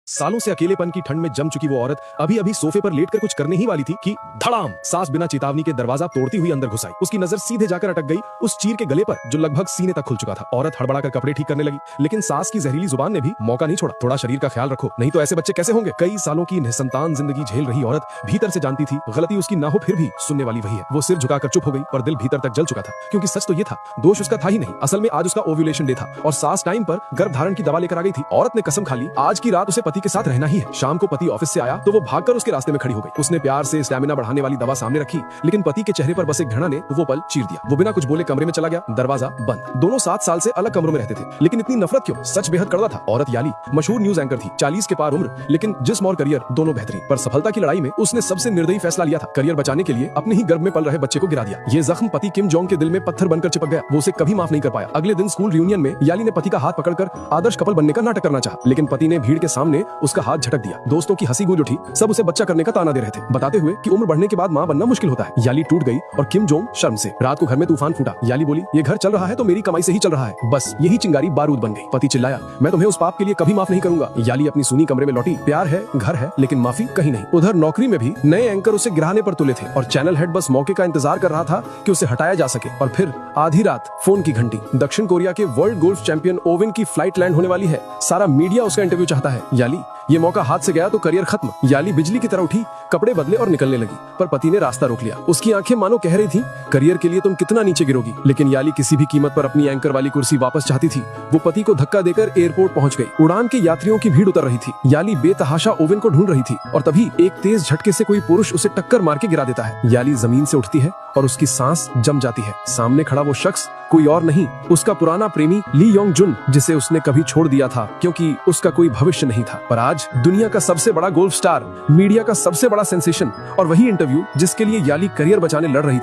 सालों से अकेलेपन की ठंड में जम चुकी वो औरत अभी अभी सोफे पर लेटकर कुछ करने ही वाली थी कि धड़ाम सास बिना चेतावनी के दरवाजा तोड़ती हुई अंदर घुस आई। उसकी नजर सीधे जाकर अटक गई उस चीर के गले पर जो लगभग सीने तक खुल चुका था। औरत हड़बड़ाकर कपड़े ठीक करने लगी, लेकिन सास की जहरीली जुबान ने भी मौका नहीं छोड़ा। थोड़ा शरीर का ख्याल रखो, नहीं तो ऐसे बच्चे कैसे होंगे। कई सालों की निसंतान जिंदगी झेल रही औरत भीतर से जानती थी गलती उसकी ना हो, फिर भी सुनने वाली वही है। वो सिर झुकाकर चुप हो गई, पर दिल भीतर तक जल चुका था, क्योंकि सच तो ये था दोष उसका था ही नहीं। असल में आज उसका ओव्यूलेशन डे था और सास टाइम पर गर्भ धारण की दवा लेकर आ गई थी। औरत ने कसम खा ली आज की रात उसे पति के साथ रहना ही है। शाम को पति ऑफिस से आया तो वो भागकर उसके रास्ते में खड़ी हो गई। उसने प्यार से स्टैमिना बढ़ाने वाली दवा सामने रखी, लेकिन पति के चेहरे पर बसे घृणा ने वो पल चीर दिया। वो बिना कुछ बोले कमरे में चला गया, दरवाजा बंद। दोनों 7 साल से अलग कमरों में रहते थे, लेकिन इतनी नफरत क्यों? सच बेहद कड़वा था। औरत याली मशहूर न्यूज एंकर थी, 40 के पार उम्र, लेकिन जिस्म और करियर दोनों बेहतरीन। पर सफलता की लड़ाई में उसने सबसे निर्दयी फैसला लिया था। करियर बचाने के लिए अपने ही गर्भ में पल रहे बच्चे को गिरा दिया। ये जख्म पति किम जोंग के दिल में पत्थर बनकर चिपक गया। वो उसे कभी माफ नहीं कर पाया। अगले दिन स्कूल रियूनियन में याली ने पति का हाथ पकड़कर आदर्श कपल बनने का नाटक करना चाहा, लेकिन पति ने भीड़ के सामने उसका हाथ झटक दिया। दोस्तों की हंसी गूंज उठी, सब उसे बच्चा करने का ताना दे रहे थे, बताते हुए कि उम्र बढ़ने के बाद मां बनना मुश्किल होता है। याली टूट गई और किम जोंग शर्म से। रात को घर में तूफान फूटा। याली बोली, ये घर चल रहा है तो मेरी कमाई से ही चल रहा है। बस यही चिंगारी बारूद बन गई। पति चिल्लाया, मैं तुम्हें उस पाप के लिए कभी माफ नहीं करूंगा। याली अपनी सूनी कमरे में लौटी। प्यार है, घर है, लेकिन माफी कहीं नहीं। उधर नौकरी में भी नए एंकर उसे गिराने पर तुले थे और चैनल हेड बस मौके का इंतजार कर रहा था कि उसे हटाया जा सके। और फिर आधी रात फोन की घंटी। दक्षिण कोरिया के वर्ल्ड गोल्फ चैंपियन ओवेन की फ्लाइट लैंड होने वाली है। सारा मीडिया उसका इंटरव्यू चाहता है। याली, ये मौका हाथ से गया तो करियर खत्म। याली बिजली की तरह उठी, कपड़े बदले और निकलने लगी, पर पति ने रास्ता रोक लिया। उसकी आंखें मानो कह रही थी, करियर के लिए तुम कितना नीचे गिरोगी। लेकिन याली किसी भी कीमत पर अपनी एंकर वाली कुर्सी वापस चाहती थी। वो पति को धक्का देकर एयरपोर्ट पहुंच गई। उड़ान के यात्रियों की भीड़ उतर रही थी। याली बेतहाशा ओवेन को ढूंढ रही थी और तभी एक तेज झटके से कोई पुरुष उसे टक्कर मार के गिरा देता है। याली जमीन से उठती है और उसकी सांस जम जाती है। सामने खड़ा वो शख्स कोई और नहीं, उसका पुराना प्रेमी ली योंग जुन, जिसे उसने कभी छोड़ दिया था क्योंकि उसका कोई भविष्य नहीं था। पर आज दुनिया का सबसे बड़ा गोल्फ स्टार, मीडिया का सबसे बड़ा सेंसेशन और वही इंटरव्यू जिसके लिए याली करियर बचाने लड़ रही थी।